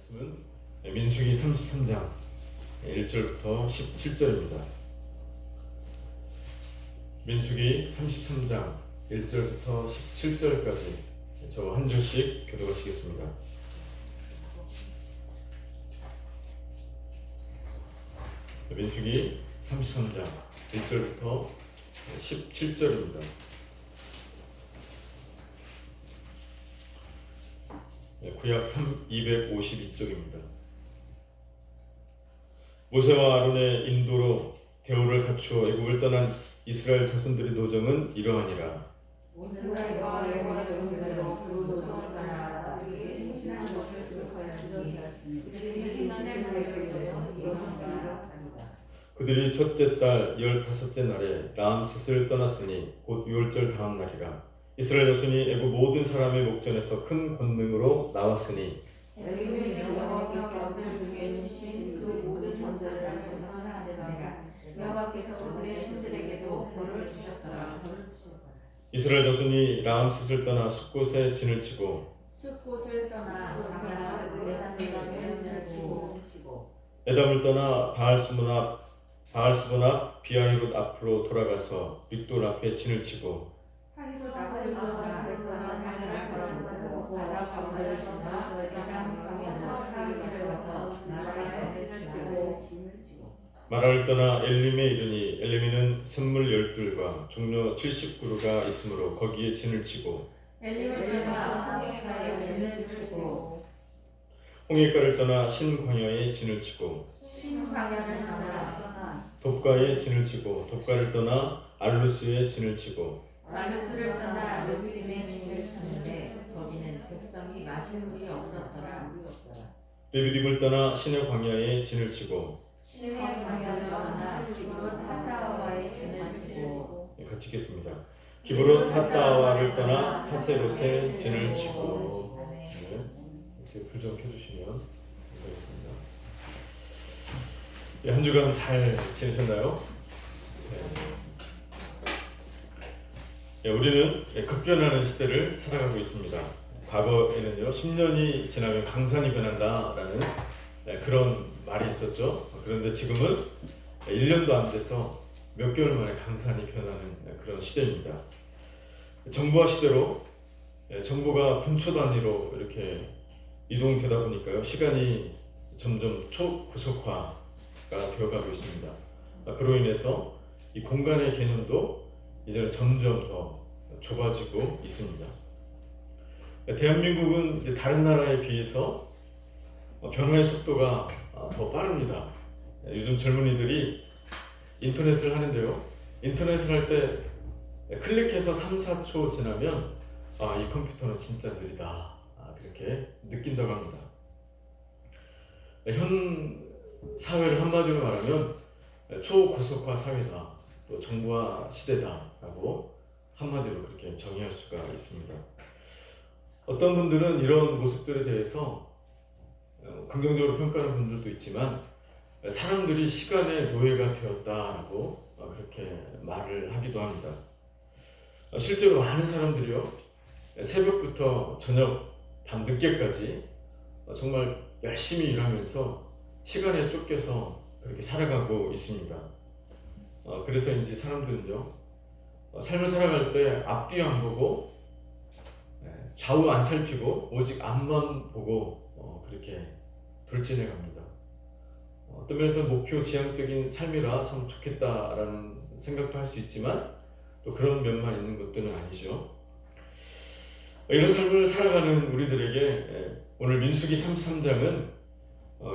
말씀은 민수기 33장 1절부터 17절입니다. 민수기 33장 1절부터 17절까지 저와 한 절씩 교독하시겠습니다. 민수기 33장 1절부터 17절입니다. 구약 252쪽입니다. 모세와 아론의 인도로 대우를 갖추어 애국을 떠난 이스라엘 자손들의 노정은 이러하니라. 그들이 첫째 달 15째 날에 라암셋을 떠났으니 곧 6월절 다음 날이라. 이스라엘 자손이 애국 모든 사람의 목전에서 큰 권능으로 나왔으니 이스라엘 자손이 라암셋을 떠나 숫곳에 진을 치고 에담을 떠나 바알스본 앞 비아히롯 앞으로 돌아가서 믹돌 앞에 진을 치고 마라를 떠나 엘림에 이르니 엘림에는 샘물 12과 종려 70그루가 있으므로 거기에 진을 치고 홍해가를 떠나 신광야에 진을 치고 돕가에 진을 치고 돕가를 떠나 알루스에 진을 치고 알루스를 떠나 루빔에 진을 쳤는데 거기는 백성이 마시물이 없었더라. 레비딤을 떠나 신의 광야에 진을 치고 신의 광야를 떠나 기브롯 핫다와에 진을 치고 같이 읽겠습니다. 기브롯 핫다와를 떠나 하세롯에 진을 치고. 네, 이렇게 불 좀 켜주시면 감사하겠습니다. 네, 한 주간 잘 지내셨나요? 네, 우리는 급변하는 시대를 살아가고 있습니다. 과거에는요, 10년이 지나면 강산이 변한다라는 그런 말이 있었죠. 그런데 지금은 1년도 안 돼서 몇 개월 만에 강산이 변하는 그런 시대입니다. 정보화 시대로 정보가 분초 단위로 이렇게 이동되다 보니까요, 시간이 점점 초고속화가 되어가고 있습니다. 그로 인해서 이 공간의 개념도 이제는 점점 더 좁아지고 있습니다. 대한민국은 이제 다른 나라에 비해서 변화의 속도가 더 빠릅니다. 요즘 젊은이들이 인터넷을 하는데요, 인터넷을 할 때 클릭해서 3, 4초 지나면 이 컴퓨터는 진짜 느리다, 그렇게 느낀다고 합니다. 현 사회를 한마디로 말하면 초고속화 사회다, 또 정보화 시대다라고 한마디로 그렇게 정의할 수가 있습니다. 어떤 분들은 이런 모습들에 대해서 긍정적으로 평가하는 분들도 있지만 사람들이 시간의 노예가 되었다라고 그렇게 말을 하기도 합니다. 실제로 많은 사람들이요, 새벽부터 저녁 밤늦게까지 정말 열심히 일하면서 시간에 쫓겨서 그렇게 살아가고 있습니다. 그래서 이제 사람들은요, 삶을 살아갈 때 앞뒤 안 보고 좌우 안 살피고 오직 앞만 보고 그렇게 돌진해 갑니다. 어떤 면에서 목표 지향적인 삶이라 참 좋겠다라는 생각도 할 수 있지만 또 그런 면만 있는 것들은 아니죠. 이런 삶을 살아가는 우리들에게 오늘 민수기 33장은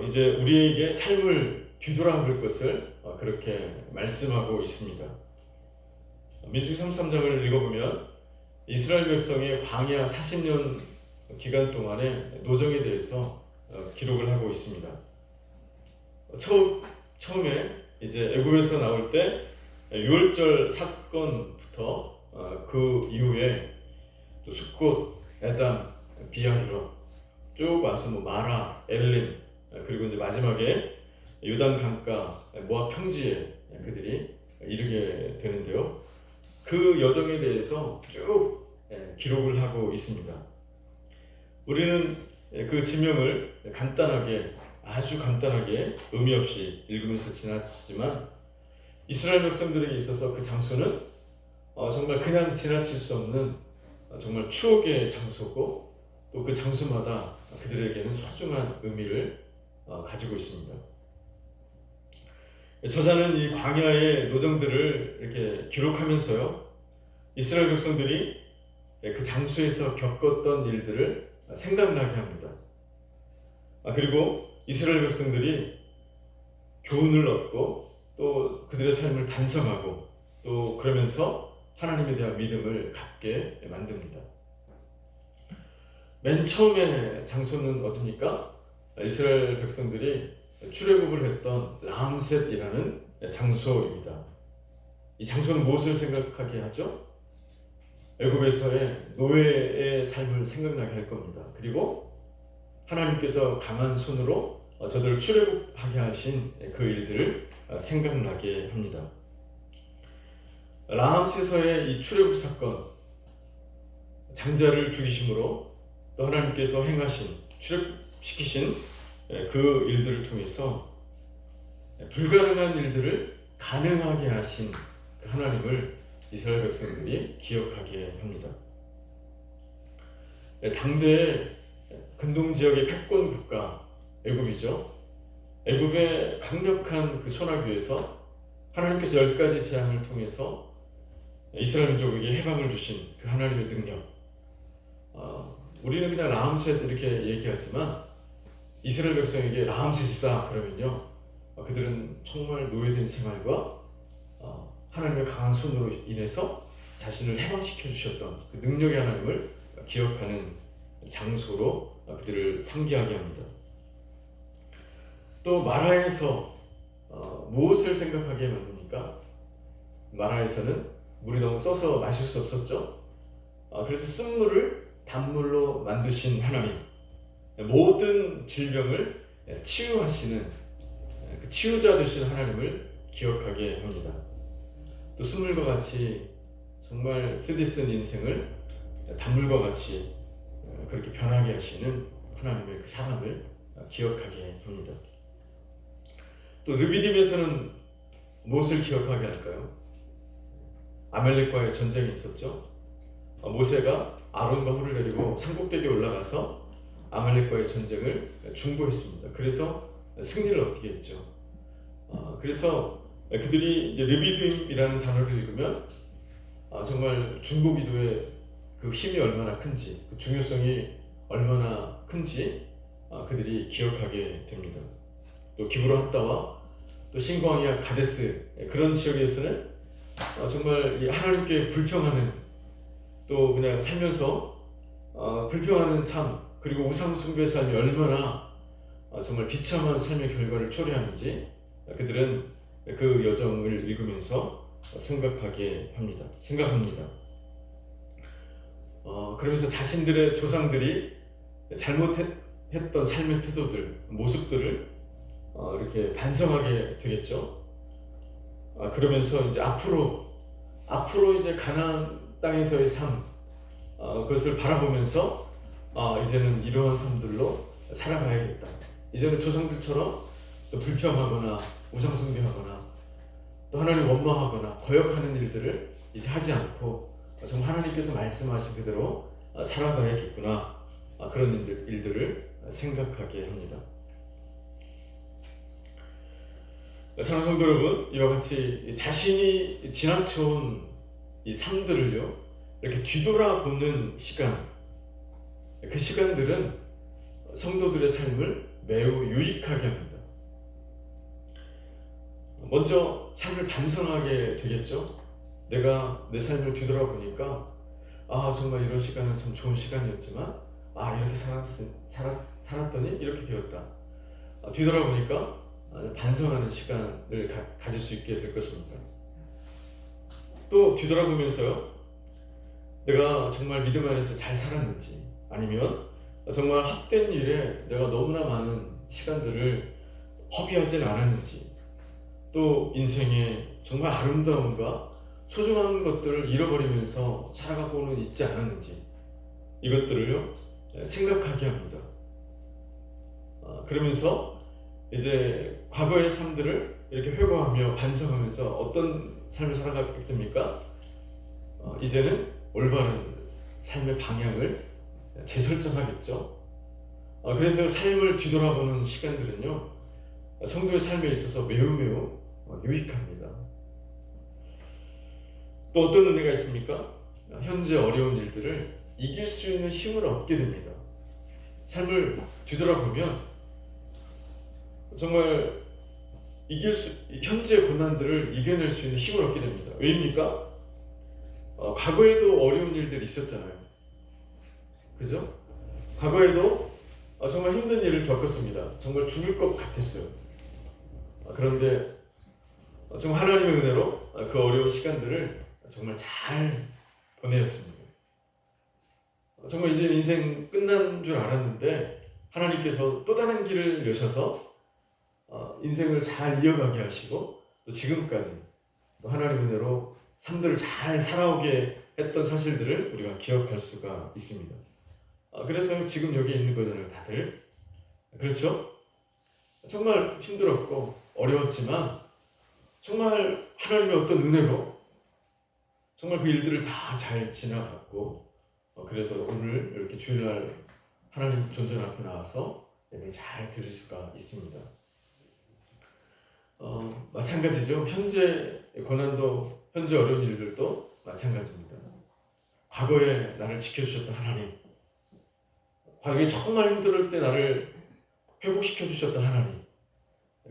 이제 우리에게 삶을 뒤돌아볼 것을 그렇게 말씀하고 있습니다. 민수기 33장을 읽어보면 이스라엘 백성의 광야 40년 기간 동안의 노정에 대해서 기록을 하고 있습니다. 처음에 이제 애굽에서 나올 때 6월절 사건부터 그 이후에 또 숫곳, 에담, 비아히롯 쭉 와서 마라, 엘림, 그리고 이제 마지막에 요단 강가 모압 평지에 그들이 이르게 되는데요. 그 여정에 대해서 쭉 기록을 하고 있습니다. 우리는 그 지명을 간단하게, 아주 간단하게 의미 없이 읽으면서 지나치지만 이스라엘 백성들에게 있어서 그 장소는 정말 그냥 지나칠 수 없는 정말 추억의 장소고, 또 그 장소마다 그들에게는 소중한 의미를 가지고 있습니다. 저자는 이 광야의 노정들을 이렇게 기록하면서요, 이스라엘 백성들이 그 장소에서 겪었던 일들을 생각나게 합니다. 그리고 이스라엘 백성들이 교훈을 얻고 또 그들의 삶을 반성하고 또 그러면서 하나님에 대한 믿음을 갖게 만듭니다. 맨 처음에 장소는 어디입니까? 이스라엘 백성들이 출애굽을 했던 라암셋이라는 장소입니다. 이 장소는 무엇을 생각하게 하죠? 애굽에서의 노예의 삶을 생각나게 할 겁니다. 그리고 하나님께서 강한 손으로 저들을 출애굽하게 하신 그 일들을 생각나게 합니다. 라암셋에서의 이 출애굽 사건, 장자를 죽이심으로 또 하나님께서 행하신, 출애굽시키신 그 일들을 통해서 불가능한 일들을 가능하게 하신 그 하나님을 이스라엘 백성들이 기억하게 합니다. 당대의 근동 지역의 패권 국가 애굽이죠. 애굽의 강력한 그 손아귀에서 하나님께서 10가지 재앙을 통해서 이스라엘 민족에게 해방을 주신 그 하나님의 능력. 우리는 그냥 라암셋 이렇게 얘기하지만 이스라엘 백성에게 라암셋이다 그러면요, 그들은 정말 노예된 생활과 하나님의 강한 손으로 인해서 자신을 해방시켜 주셨던 그 능력의 하나님을 기억하는 장소로 그들을 상기하게 합니다. 또 마라에서 무엇을 생각하게 만듭니까? 마라에서는 물이 너무 써서 마실 수 없었죠. 그래서 쓴물을 단물로 만드신 하나님, 모든 질병을 치유하시는 그 치유자 되신 하나님을 기억하게 합니다. 또 쓴물과 같이 정말 쓰디쓴 인생을 단물과 같이 그렇게 변하게 하시는 하나님의 그 사랑을 기억하게 합니다. 또 르비딤에서는 무엇을 기억하게 할까요? 아멜렉과의 전쟁이 있었죠. 모세가 아론과 홀을 데리고 산꼭대기에 올라가서 아말렉과의 전쟁을 중보했습니다. 그래서 승리를 얻게 했죠. 그래서 그들이 이제 르비딤이라는 단어를 읽으면 정말 중보기도의 그 힘이 얼마나 큰지, 그 중요성이 얼마나 큰지 그들이 기억하게 됩니다. 또 기브로핫다와 또 신광야 가데스, 그런 지역에서는 정말 하나님께 불평하는, 또 그냥 살면서 불평하는 삶, 그리고 우상 숭배의 삶이 얼마나 정말 비참한 삶의 결과를 초래하는지 그들은 그 여정을 읽으면서 생각합니다. 그러면서 자신들의 조상들이 잘못했던 삶의 태도들, 모습들을 이렇게 반성하게 되겠죠. 그러면서 이제 앞으로 이제 가나안 땅에서의 삶, 그것을 바라보면서 이제는 이러한 삶들로 살아가야겠다. 이제는 조상들처럼 또 불평하거나 우상숭배하거나 또 하나님 원망하거나 거역하는 일들을 이제 하지 않고 정말 하나님께서 말씀하신 그대로 살아가야겠구나, 그런 일들을 생각하게 합니다. 사랑하는 성도 여러분, 이와 같이 자신이 지나쳐온 이 삶들을요, 이렇게 뒤돌아보는 시간, 그 시간들은 성도들의 삶을 매우 유익하게 합니다. 먼저 삶을 반성하게 되겠죠. 내가 내 삶을 뒤돌아보니까 정말 이런 시간은 참 좋은 시간이었지만 이렇게 살았더니 이렇게 되었다. 뒤돌아보니까 반성하는 시간을 가질 수 있게 될 것입니다. 또 뒤돌아보면서요, 내가 정말 믿음 안에서 잘 살았는지, 아니면 정말 헛된 일에 내가 너무나 많은 시간들을 허비하진 않았는지, 또 인생에 정말 아름다움과 소중한 것들을 잃어버리면서 살아가고는 있지 않았는지, 이것들을요 생각하게 합니다. 그러면서 이제 과거의 삶들을 이렇게 회고하며 반성하면서 어떤 삶을 살아가게 됩니까? 이제는 올바른 삶의 방향을 재설정하겠죠. 그래서 삶을 뒤돌아보는 시간들은요, 성도의 삶에 있어서 매우 유익합니다. 또 어떤 은혜가 있습니까? 현재 어려운 일들을 이길 수 있는 힘을 얻게 됩니다. 삶을 뒤돌아보면 정말 현재 고난들을 이겨낼 수 있는 힘을 얻게 됩니다. 왜입니까? 과거에도 어려운 일들이 있었잖아요. 그죠? 과거에도 정말 힘든 일을 겪었습니다. 정말 죽을 것 같았어요. 그런데 정말 하나님의 은혜로 그 어려운 시간들을 정말 잘 보내었습니다. 정말 이제 인생 끝난 줄 알았는데 하나님께서 또 다른 길을 여셔서 인생을 잘 이어가게 하시고 또 지금까지 또 하나님의 은혜로 삶들을 잘 살아오게 했던 사실들을 우리가 기억할 수가 있습니다. 그래서 지금 여기 있는 거잖아요, 다들. 그렇죠? 정말 힘들었고 어려웠지만 정말 하나님의 어떤 은혜로 정말 그 일들을 다 잘 지나갔고, 그래서 오늘 이렇게 주일날 하나님 존전 앞에 나와서 예배를 잘 드릴 수가 있습니다. 마찬가지죠. 현재 고난도, 현재 어려운 일들도 마찬가지입니다. 과거에 나를 지켜주셨던 하나님, 과거에 정말 힘들 때 나를 회복시켜 주셨던 하나님,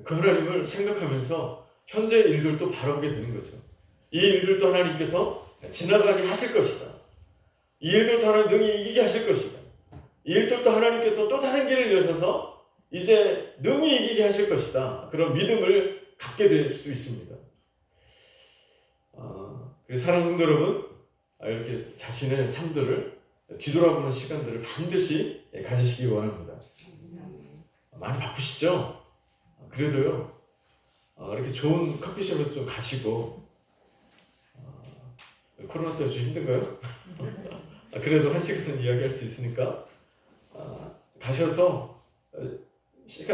그 하나님을 생각하면서 현재 일들도 바라보게 되는 거죠. 이 일들도 하나님께서 지나가게 하실 것이다. 이 일들도 하나님 능히 이기게 하실 것이다. 이 일들도 하나님께서 또 다른 길을 여셔서 이제 능히 이기게 하실 것이다. 그런 믿음을 갖게 될 수 있습니다. 그래서 사랑하는 성도 여러분, 이렇게 자신의 삶들을 뒤돌아보는 시간들을 반드시 가지시기 원합니다. 많이 바쁘시죠? 그래도요, 이렇게 좋은 커피숍에도 좀 가시고, 코로나 때문에 좀 힘든가요? 그래도 한 시간 이야기할 수 있으니까 가셔서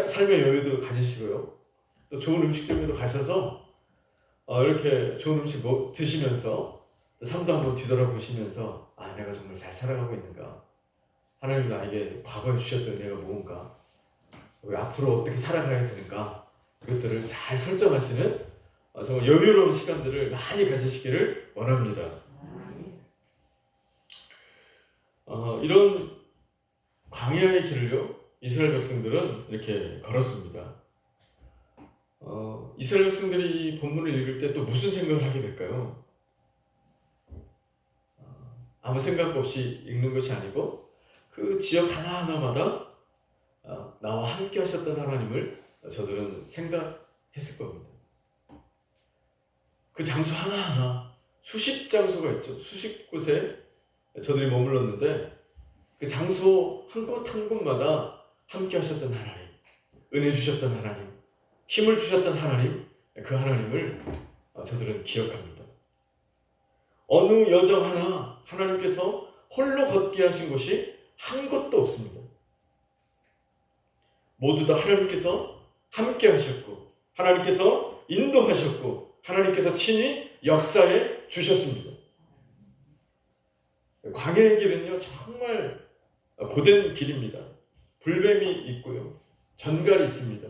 삶의 여유도 가지시고요. 또 좋은 음식점에도 가셔서 이렇게 좋은 음식 드시면서 삶도 한번 뒤돌아보시면서 내가 정말 잘 살아가고 있는가? 하나님이 나에게 과거에 주셨던 은혜가 뭔가? 우리 앞으로 어떻게 살아가야 되는가? 그것들을 잘 설정하시는 정말 여유로운 시간들을 많이 가지시기를 원합니다. 이런 광야의 길을요, 이스라엘 백성들은 이렇게 걸었습니다. 이스라엘 백성들이 이 본문을 읽을 때 또 무슨 생각을 하게 될까요? 아무 생각 없이 읽는 것이 아니고 그 지역 하나하나마다 나와 함께 하셨던 하나님을 저들은 생각했을 겁니다. 그 장소 하나하나 수십 장소가 있죠. 수십 곳에 저들이 머물렀는데 그 장소 한 곳 한 곳마다 함께 하셨던 하나님, 은혜 주셨던 하나님, 힘을 주셨던 하나님, 그 하나님을 저들은 기억합니다. 어느 여정 하나 하나님께서 홀로 걷게 하신 곳이 한 곳도 없습니다. 모두 다 하나님께서 함께 하셨고, 하나님께서 인도하셨고, 하나님께서 친히 역사해 주셨습니다. 광야의 길은요, 정말 고된 길입니다. 불뱀이 있고요, 전갈이 있습니다.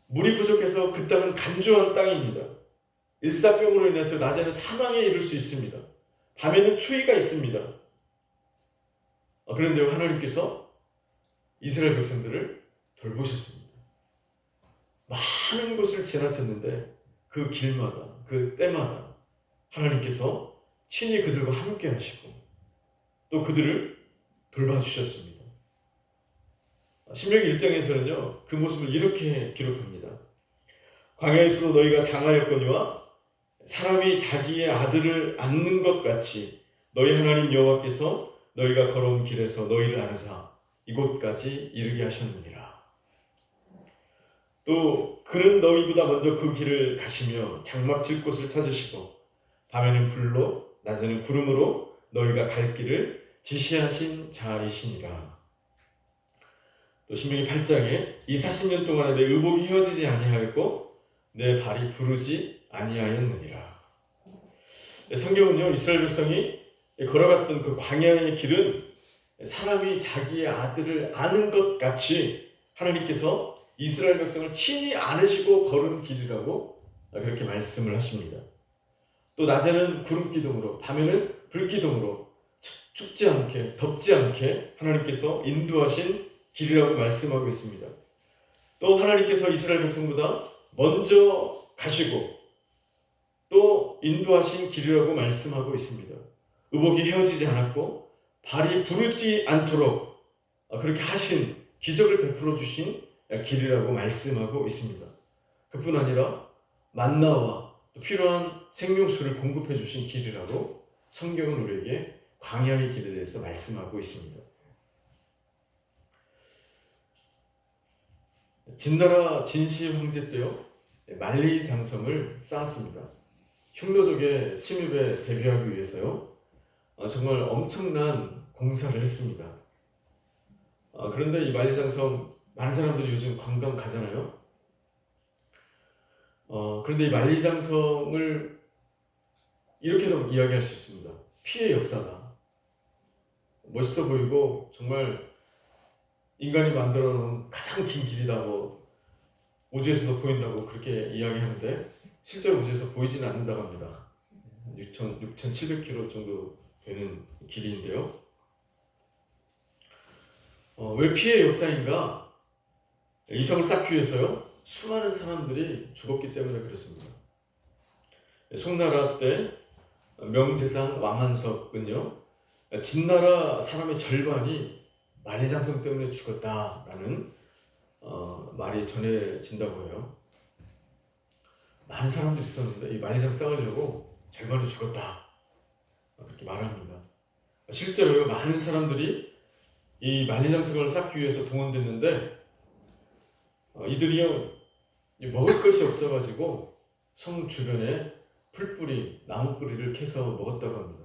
물이 부족해서 그 땅은 간조한 땅입니다. 일사병으로 인해서 낮에는 사망에 이를 수 있습니다. 밤에는 추위가 있습니다. 그런데 하나님께서 이스라엘 백성들을 돌보셨습니다. 많은 곳을 지나쳤는데 그 길마다, 그 때마다 하나님께서 친히 그들과 함께 하시고 또 그들을 돌봐주셨습니다. 신명기 1장에서는요, 그 모습을 이렇게 기록합니다. 광야에서도 너희가 당하였거니와 사람이 자기의 아들을 안는 것 같이 너희 하나님 여호와께서 너희가 걸어온 길에서 너희를 안으사 이곳까지 이르게 하셨느니라. 또 그는 너희보다 먼저 그 길을 가시며 장막질 곳을 찾으시고 밤에는 불로 낮에는 구름으로 너희가 갈 길을 지시하신 자이시니라. 또 신명기 8장에 이 40년 동안에 내 의복이 헤어지지 아니하였고 내 발이 부르지 아니하였느니라. 성경은요, 이스라엘 백성이 걸어갔던 그 광야의 길은 사람이 자기의 아들을 아는 것 같이 하나님께서 이스라엘 백성을 친히 안으시고 걸은 길이라고 그렇게 말씀을 하십니다. 또 낮에는 구름 기둥으로, 밤에는 불 기둥으로 춥지 않게, 덥지 않게 하나님께서 인도하신 길이라고 말씀하고 있습니다. 또 하나님께서 이스라엘 백성보다 먼저 가시고 또 인도하신 길이라고 말씀하고 있습니다. 의복이 헤어지지 않았고 발이 부르지 않도록 그렇게 하신, 기적을 베풀어 주신 길이라고 말씀하고 있습니다. 그뿐 아니라 만나와 또 필요한 생명수를 공급해 주신 길이라고 성경은 우리에게 광야의 길에 대해서 말씀하고 있습니다. 진나라 진시 황제 때요, 만리장성을 쌓았습니다. 흉노족의 침입에 대비하기 위해서요, 정말 엄청난 공사를 했습니다. 그런데 이 만리장성, 많은 사람들이 요즘 관광 가잖아요. 그런데 이 만리장성을 이렇게도 이야기할 수 있습니다. 피해 역사다. 멋있어 보이고 정말 인간이 만들어 놓은 가장 긴 길이다고, 우주에서도 보인다고 그렇게 이야기하는데 실제로 우주에서 보이지는 않는다고 합니다. 6,700km 정도 되는 길이인데요. 왜 피해 역사인가? 이 성을 쌓기 위해서요, 수많은 사람들이 죽었기 때문에 그렇습니다. 송나라 때 명제상 왕한석은요, 진나라 사람의 절반이 만리장성 때문에 죽었다라는 말이 전해진다고 해요. 많은 사람들이 있었는데 이 만리장성 쌓으려고 절반이 죽었다, 그렇게 말합니다. 실제로요, 많은 사람들이 이 만리장성을 쌓기 위해서 동원됐는데 이들이요, 먹을 것이 없어가지고 성 주변에 풀뿌리, 나무뿌리를 캐서 먹었다고 합니다.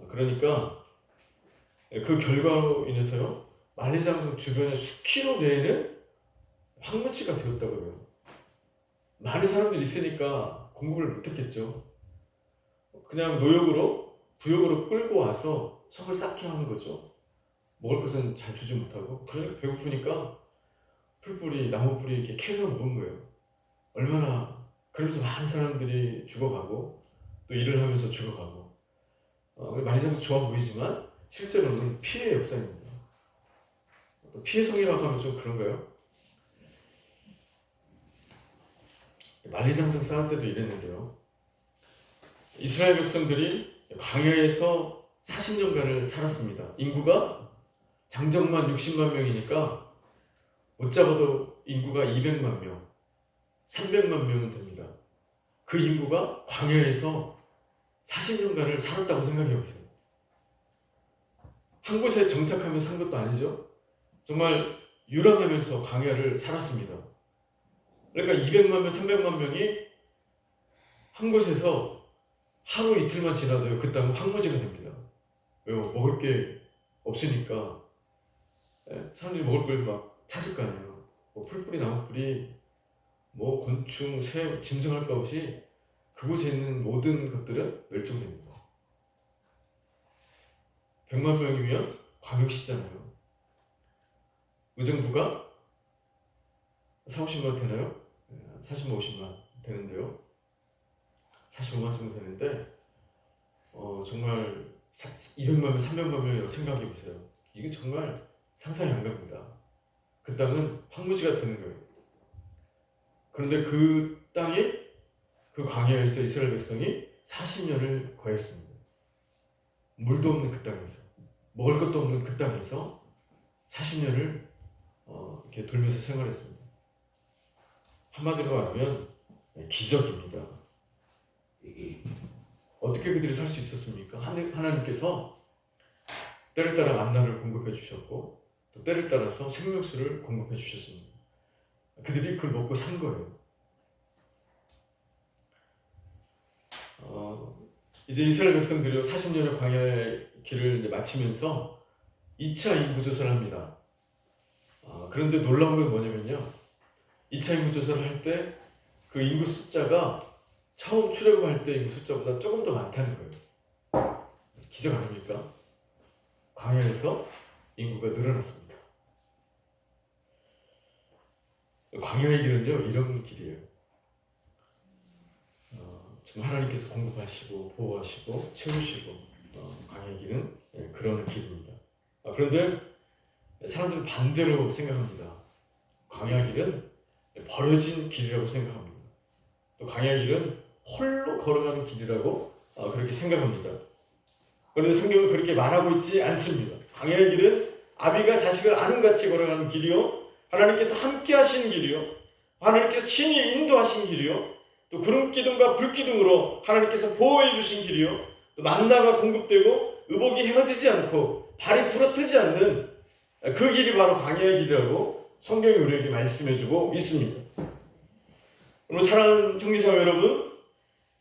그러니까 그 결과로 인해서요, 만리장성 주변의 수킬로 내에는 황무지가 되었다고 해요. 많은 사람들이 있으니까 공급을 못했겠죠. 그냥 노역으로, 부역으로 끌고 와서 성을 쌓게 하는 거죠. 먹을 것은 잘 주지 못하고, 그러니까 배고프니까 풀뿌리, 나무뿌리 이렇게 캐서 먹은 거예요. 얼마나, 그러면서 많은 사람들이 죽어가고 또 일을 하면서 죽어가고, 만리장성 좋아 보이지만 실제로는 피해 역사입니다. 피해성이라고 하면 좀 그런가요? 만리장성 쌓을 때도 이랬는데요, 이스라엘 백성들이 광야에서 40년간을 살았습니다. 인구가 장정만 60만 명이니까 못 잡아도 인구가 200만 명, 300만 명은 됩니다. 그 인구가 광야에서 40년간을 살았다고 생각해 보세요. 한 곳에 정착하면서 산 것도 아니죠. 정말 유랑하면서 광야를 살았습니다. 그러니까 200만 명, 300만 명이 한 곳에서 하루 이틀만 지나도요, 그 땅은 황무지가 됩니다. 왜요? 먹을 게 없으니까. 사람들이 먹을 걸 막 찾을 거 아니에요. 뭐 풀뿌리, 나무뿌리, 뭐 곤충, 새, 짐승할 것 없이 그곳에 있는 모든 것들은 멸종됩니다. 100만 명이면 광역시잖아요. 의정부가 40, 50만 되나요? 40만, 50만 되는데요. 45만 정도 되는데 정말 200만 명, 300만 명이라고 생각해 보세요. 이게 정말 상상이 안 갑니다. 그 땅은 황무지가 되는 거예요. 그런데 그 땅에, 그 광야에서 이스라엘 백성이 40년을 거했습니다. 물도 없는 그 땅에서, 먹을 것도 없는 그 땅에서 40년을 이렇게 돌면서 생활했습니다. 한마디로 말하면 기적입니다. 어떻게 그들이 살 수 있었습니까? 하나님께서 때를 따라 만나를 공급해 주셨고 또 때를 따라서 생명수를 공급해 주셨습니다. 그들이 그걸 먹고 산 거예요. 이제 이스라엘 백성들이 40년의 광야의 길을 마치면서 2차 인구조사를 합니다. 그런데 놀라운 건 뭐냐면요. 2차 인구조사를 할 때 그 인구 숫자가 처음 출애굽할 때 인구 숫자보다 조금 더 많다는 거예요. 기적 아닙니까? 광야에서 인구가 늘어났습니다. 광야의 길은요 이런 길이에요. 지금 하나님께서 공급하시고 보호하시고 채우시고 광야의 길은 그런 길입니다. 그런데 사람들은 반대로 생각합니다. 광야 길은 버려진 길이라고 생각합니다. 또 광야 길은 홀로 걸어가는 길이라고 그렇게 생각합니다. 그런데 성경은 그렇게 말하고 있지 않습니다. 광야의 길은 아비가 자식을 아는같이 걸어가는 길이요, 하나님께서 함께 하시는 길이요, 하나님께서 친히 인도하신 길이요, 또 구름기둥과 불기둥으로 하나님께서 보호해 주신 길이요, 또 만나가 공급되고 의복이 헤어지지 않고 발이 부러뜨지 않는 그 길이 바로 광야의 길이라고 성경이 우리에게 말씀해주고 있습니다. 그럼 사랑하는 형제자매 여러분,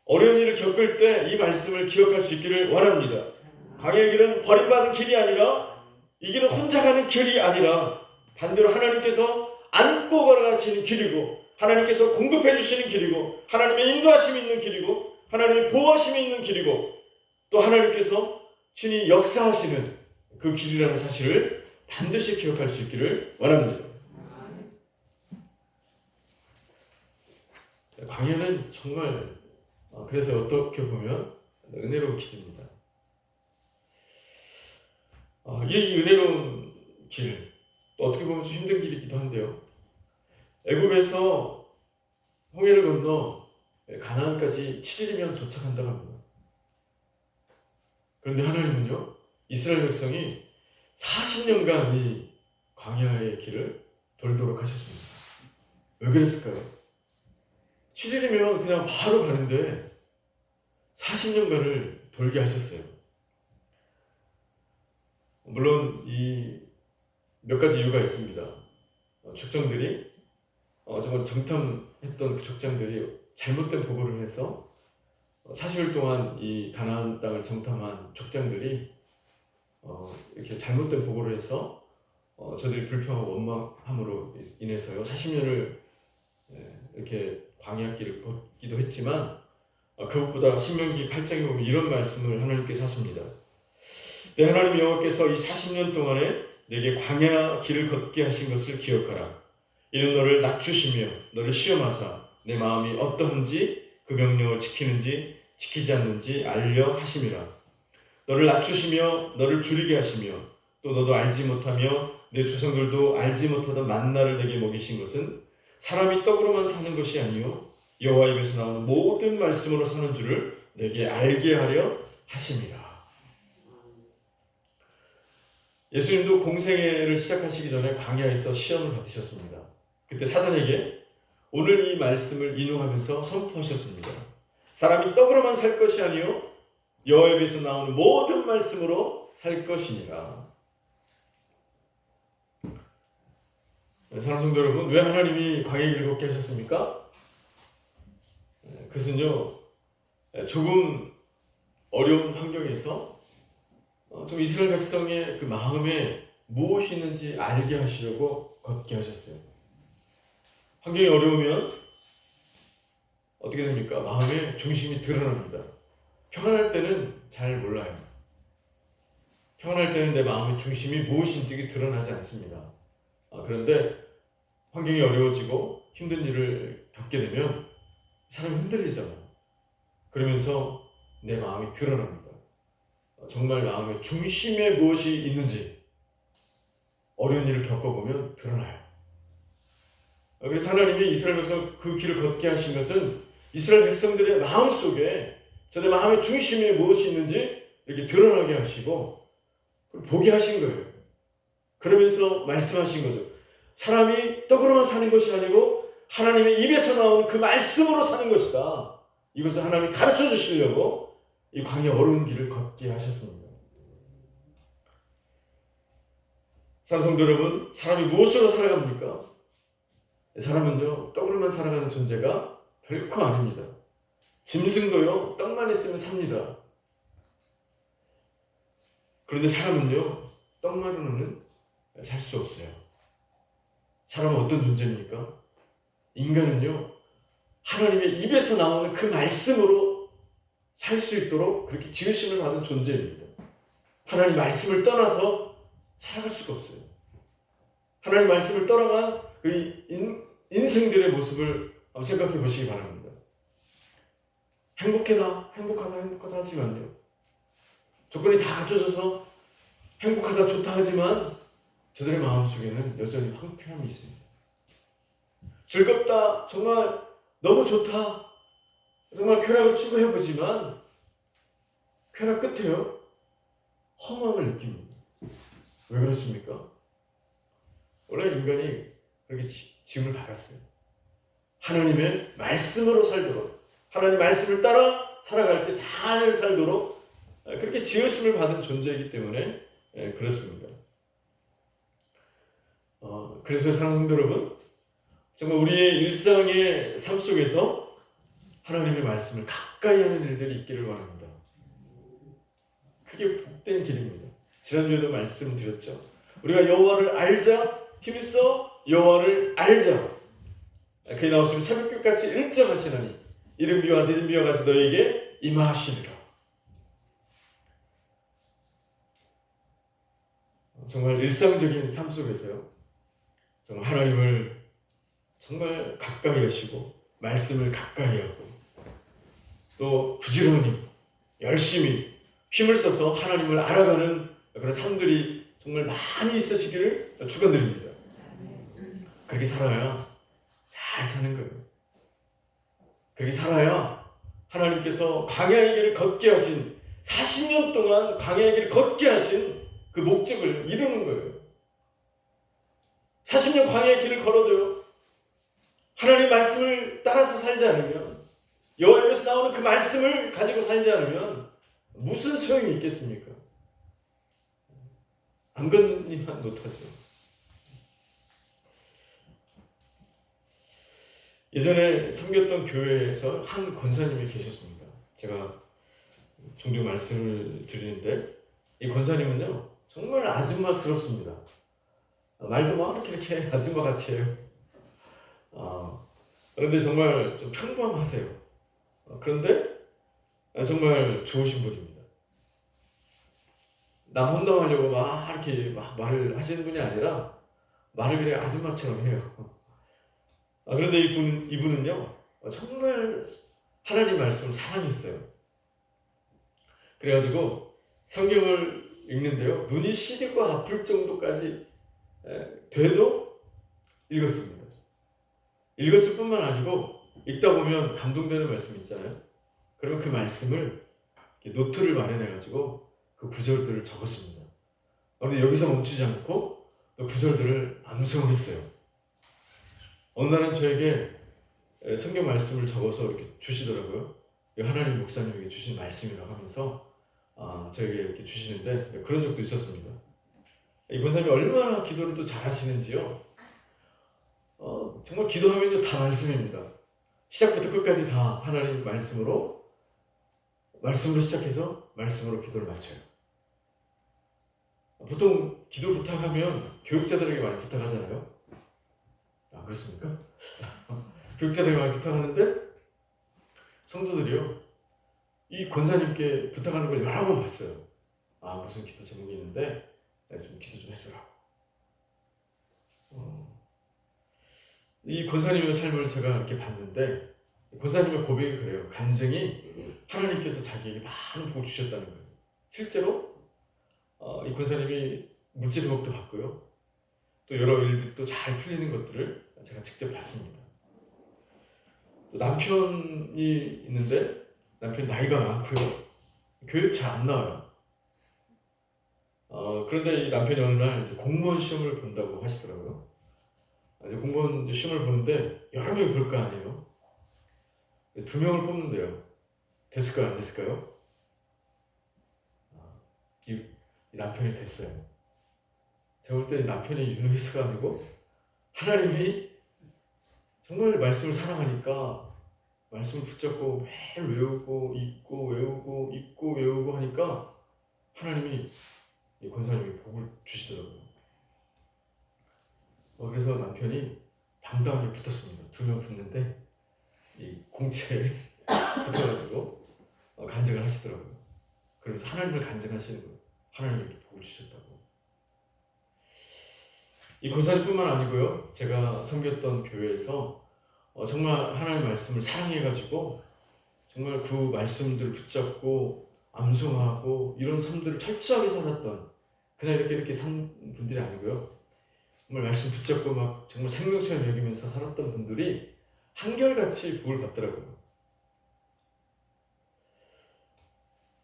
어려운 일을 겪을 때 이 말씀을 기억할 수 있기를 원합니다. 광야의 길은 버림받은 길이 아니라, 이 길은 혼자 가는 길이 아니라 반대로 하나님께서 안고 걸어가시는 길이고, 하나님께서 공급해 주시는 길이고, 하나님의 인도하심이 있는 길이고, 하나님의 보호하심이 있는 길이고, 또 하나님께서 친히 역사하시는 그 길이라는 사실을 반드시 기억할 수 있기를 원합니다. 광야는 정말 그래서 어떻게 보면 은혜로운 길입니다. 이 은혜로운 길, 또 어떻게 보면 좀 힘든 길이기도 한데요. 애굽에서 홍해를 건너 가나안까지 7일이면 도착한다고 합니다. 그런데 하나님은요, 이스라엘 백성이 40년간 이 광야의 길을 돌도록 하셨습니다. 왜 그랬을까요? 7일이면 그냥 바로 가는데 40년간을 돌게 하셨어요. 물론 이 몇 가지 이유가 있습니다. 족장들이 정말 정탐했던 그 족장들이 잘못된 보고를 해서 40일 동안 이 가나안 땅을 정탐한 족장들이 이렇게 잘못된 보고를 해서 저들이 불평하고 원망함으로 인해서요 40년을 이렇게 광야길을 걷기도 했지만, 그것보다 신명기 8장에 보면 이런 말씀을 하나님께서 하십니다. 내 하나님 여호와께서 이 40년 동안에 내게 광야 길을 걷게 하신 것을 기억하라. 이는 너를 낮추시며 너를 시험하사 내 마음이 어떠한지 그 명령을 지키는지 지키지 않는지 알려 하심이라. 너를 낮추시며 너를 줄이게 하시며 또 너도 알지 못하며 내 조상들도 알지 못하던 만나를 내게 먹이신 것은 사람이 떡으로만 사는 것이 아니요 여호와 입에서 나오는 모든 말씀으로 사는 줄을 내게 알게 하려 하심이라. 예수님도 공생애를 시작하시기 전에 광야에서 시험을 받으셨습니다. 그때 사단에게 오늘 이 말씀을 인용하면서 선포하셨습니다. 사람이 떡으로만 살 것이 아니요 여호와 입에서 나오는 모든 말씀으로 살 것이니라. 사랑하는 성도 여러분, 왜 하나님이 광야의 길을 걷게 하셨습니까? 그것은요, 조금 어려운 환경에서 좀 이스라엘 백성의 그 마음에 무엇이 있는지 알게 하시려고 걷게 하셨어요. 환경이 어려우면 어떻게 됩니까? 마음의 중심이 드러납니다. 평안할 때는 잘 몰라요. 평안할 때는 내 마음의 중심이 무엇인지 드러나지 않습니다. 그런데 환경이 어려워지고 힘든 일을 겪게 되면 사람이 흔들리잖아요. 그러면서 내 마음이 드러납니다. 정말 마음의 중심에 무엇이 있는지 어려운 일을 겪어보면 드러나요. 그래서 하나님이 이스라엘 백성 그 길을 걷게 하신 것은 이스라엘 백성들의 마음속에 저의 마음의 중심에 무엇이 있는지 이렇게 드러나게 하시고 보게 하신 거예요. 그러면서 말씀하신 거죠. 사람이 떡으로만 사는 것이 아니고 하나님의 입에서 나오는 그 말씀으로 사는 것이다. 이것을 하나님이 가르쳐 주시려고 이 광야 어려운 길을 걷게 하셨습니다. 사랑하는 성도 여러분, 사람이 무엇으로 살아갑니까? 사람은요, 떡으로만 살아가는 존재가 결코 아닙니다. 짐승도요, 떡만 있으면 삽니다. 그런데 사람은요, 떡만으로는 살 수 없어요. 사람은 어떤 존재입니까? 인간은요, 하나님의 입에서 나오는 그 말씀으로 살 수 있도록 그렇게 지으심을 받은 존재입니다. 하나님 말씀을 떠나서 살아갈 수가 없어요. 하나님 말씀을 떠나간 그 인생들의 모습을 한번 생각해 보시기 바랍니다. 행복하다 하지만요, 조건이 다 갖춰져서 행복하다 좋다 하지만 저들의 마음속에는 여전히 황폐함이 있습니다. 즐겁다, 정말 너무 좋다, 정말 쾌락을 추구해보지만 쾌락 끝에요, 허망을 느낍니다. 왜 그렇습니까? 원래 인간이 그렇게 지음을 받았어요. 하나님의 말씀으로 살도록, 하나님 말씀을 따라 살아갈 때 잘 살도록 그렇게 지으심을 받은 존재이기 때문에 그렇습니다. 그래서 사랑하는 성도 여러분, 정말 우리의 일상의 삶 속에서 하나님의 말씀을 가까이 하는 일들이 있기를 바랍니다. 그게 복된 길입니다. 지난주에도 말씀드렸죠. 우리가 여호와를 알자, 힘써 여호와를 알자. 그에 나오시면 새벽빛같이 일정하시나니 이른 비와 늦은 비와 같이 너에게 임하시리라. 정말 일상적인 삶 속에서요, 정말 하나님을 정말 가까이 하시고 말씀을 가까이 하고 또 부지런히 열심히 힘을 써서 하나님을 알아가는 그런 삶들이 정말 많이 있으시기를 축원드립니다. 그렇게 살아야 잘 사는 거예요. 그렇게 살아야 하나님께서 광야의 길을 걷게 하신 40년 동안 광야의 길을 걷게 하신 그 목적을 이루는 거예요. 40년 광야의 길을 걸어도요, 하나님의 말씀을 따라서 살지 않으면, 여호와 입에서 나오는 그 말씀을 가지고 살지 않으면 무슨 소용이 있겠습니까? 안 걷니만 못하죠. 예전에 섬겼던 교회에서 한 권사님이 계셨습니다. 제가 종종 말씀을 드리는데 이 권사님은요, 정말 아줌마스럽습니다. 말도 막 이렇게 아줌마같이 해요. 그런데 정말 좀 평범하세요. 그런데 정말 좋으신 분입니다. 남 험담하려고 막 이렇게 막 말을 하시는 분이 아니라 말을 그냥 아줌마처럼 해요. 그런데 이분은요, 정말 하나님 말씀을 사랑했어요. 그래가지고 성경을 읽는데요, 눈이 시리고 아플 정도까지 돼도 읽었습니다. 읽었을 뿐만 아니고 읽다 보면 감동되는 말씀 있잖아요. 그러면 그 말씀을 노트를 마련해가지고 그 구절들을 적었습니다. 그런데 여기서 멈추지 않고 또 구절들을 암송했어요. 어느 날은 저에게 성경 말씀을 적어서 이렇게 주시더라고요. 하나님 목사님에게 주신 말씀이라고 하면서 저에게 이렇게 주시는데, 그런 적도 있었습니다. 이 권사님이 얼마나 기도를 또 잘하시는지요. 정말 기도하면요 다 말씀입니다. 시작부터 끝까지 다 하나님 말씀으로 시작해서 말씀으로 기도를 마쳐요. 보통 기도 부탁하면 교육자들에게 많이 부탁하잖아요. 그렇습니까? 교육자들에게 많이 부탁하는데 성도들이요, 이 권사님께 부탁하는 걸 여러 번 봤어요. 무슨 기도 제목이 있는데 좀 기도 좀 해주라고. 이 권사님의 삶을 제가 이렇게 봤는데, 권사님의 고백이 그래요. 간증이 하나님께서 자기에게 많은 복을 주셨다는 거예요. 실제로 이 권사님이 물질 회복도 받고요, 또 여러 일들도 잘 풀리는 것들을 제가 직접 봤습니다. 또 남편이 있는데 남편 나이가 많고요, 교육 잘 안 나와요. 그런데 이 남편이 어느 날 이제 공무원 시험을 본다고 하시더라고요. 이제 공무원 시험을 보는데 여러 명이 볼 거 아니에요. 2명을 뽑는데요. 됐을까요? 안 됐을까요? 이 남편이 됐어요. 제가 볼 때 남편이 유노이스가 아니고 하나님이 정말 말씀을 사랑하니까 말씀을 붙잡고 매일 외우고 읽고 외우고 읽고 외우고 하니까 하나님이 이 권사님이 복을 주시더라고요. 그래서 남편이 당당하게 붙었습니다. 2명 붙는데 이 공채에 붙어가지고 간증을 하시더라고요. 그러면서 하나님을 간증하시는 거예요. 하나님이 이렇게 복을 주셨다고. 이 고사리뿐만 아니고요. 제가 섬겼던 교회에서 정말 하나님의 말씀을 사랑해가지고 정말 그 말씀들을 붙잡고 암송하고 이런 삶들을 철저하게 살았던, 그냥 이렇게 산 분들이 아니고요. 정말 말씀 붙잡고 막 정말 생명처럼 여기면서 살았던 분들이 한결같이 복을 받더라고요.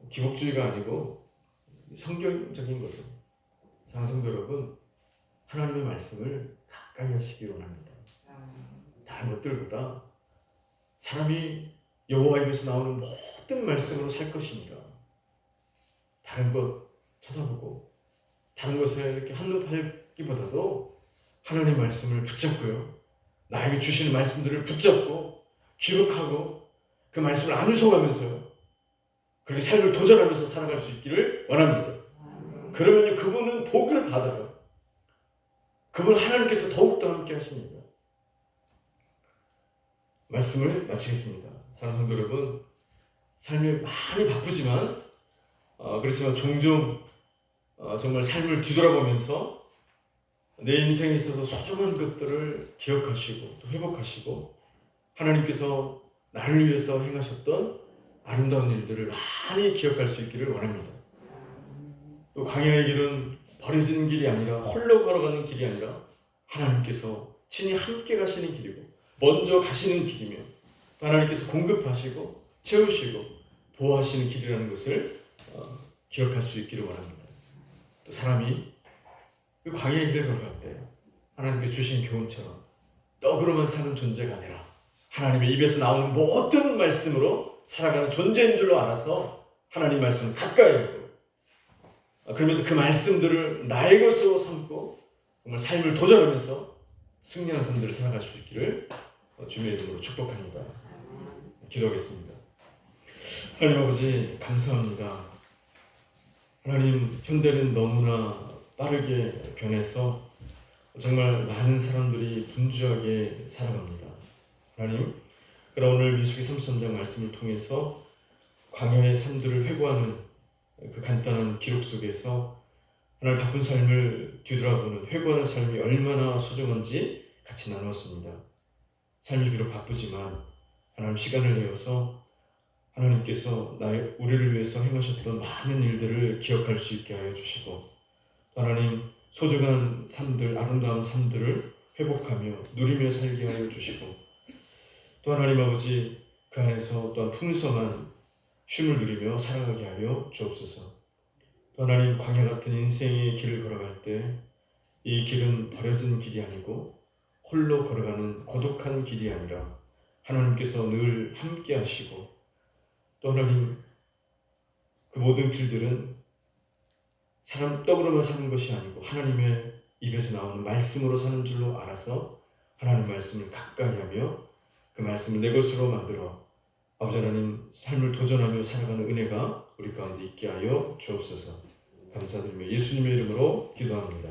기복주의가 아니고 성경적인 거죠. 장성도 여러분, 하나님의 말씀을 가까이 하시기 원합니다. 다른 것들보다 사람이 여호와 입에서 나오는 모든 말씀으로 살 것입니다. 다른 것 쳐다보고 다른 것에 이렇게 한눈 팔기보다도 하나님의 말씀을 붙잡고요. 나에게 주시는 말씀들을 붙잡고 기록하고 그 말씀을 암송하면서요. 그렇게 삶을 도전하면서 살아갈 수 있기를 원합니다. 그러면요, 그분은 복을 받아요. 그분은 하나님께서 더욱더 함께 하십니다. 말씀을 마치겠습니다. 사랑하는 성도 여러분, 삶이 많이 바쁘지만 그렇지만 종종 정말 삶을 뒤돌아보면서 내 인생에 있어서 소중한 것들을 기억하시고 또 회복하시고 하나님께서 나를 위해서 행하셨던 아름다운 일들을 많이 기억할 수 있기를 원합니다. 또 광야의 길은 버려지는 길이 아니라 홀로 걸어가는 길이 아니라 하나님께서 친히 함께 가시는 길이고 먼저 가시는 길이며 또 하나님께서 공급하시고 채우시고 보호하시는 길이라는 것을 기억할 수 있기를 원합니다. 또 사람이 그 광야의 길을 걸어갈 때 하나님께 주신 교훈처럼 떡으로만 사는 존재가 아니라 하나님의 입에서 나오는 모든 말씀으로 살아가는 존재인 줄로 알아서 하나님 말씀을 가까이 하고 그러면서 그 말씀들을 나의 것으로 삼고 정말 삶을 도전하면서 승리하는 삶들을 살아갈 수 있기를 주님의 이름으로 축복합니다. 기도하겠습니다. 하나님 아버지, 감사합니다. 하나님, 현대는 너무나 빠르게 변해서 정말 많은 사람들이 분주하게 살아갑니다. 하나님, 그러나 오늘 민수기 33장 말씀을 통해서 광야의 삶들을 회고하는 그 간단한 기록 속에서 하나님 바쁜 삶을 뒤돌아보는 회고하는 삶이 얼마나 소중한지 같이 나누었습니다. 삶이 비록 바쁘지만 하나님 시간을 내어서 하나님께서 우리를 위해서 행하셨던 많은 일들을 기억할 수 있게 하여 주시고 하나님 소중한 삶들, 아름다운 삶들을 회복하며 누리며 살게 하여 주시고 또 하나님 아버지 그 안에서 또한 풍성한 쉼을 누리며 살아가게 하여 주옵소서. 또 하나님 광야 같은 인생의 길을 걸어갈 때 이 길은 버려진 길이 아니고 홀로 걸어가는 고독한 길이 아니라 하나님께서 늘 함께 하시고 또 하나님 그 모든 길들은 사람 떡으로만 사는 것이 아니고 하나님의 입에서 나오는 말씀으로 사는 줄로 알아서 하나님 말씀을 가까이 하며 그 말씀을 내 것으로 만들어 아버지 하나님 삶을 도전하며 살아가는 은혜가 우리 가운데 있게 하여 주옵소서. 감사드리며 예수님의 이름으로 기도합니다.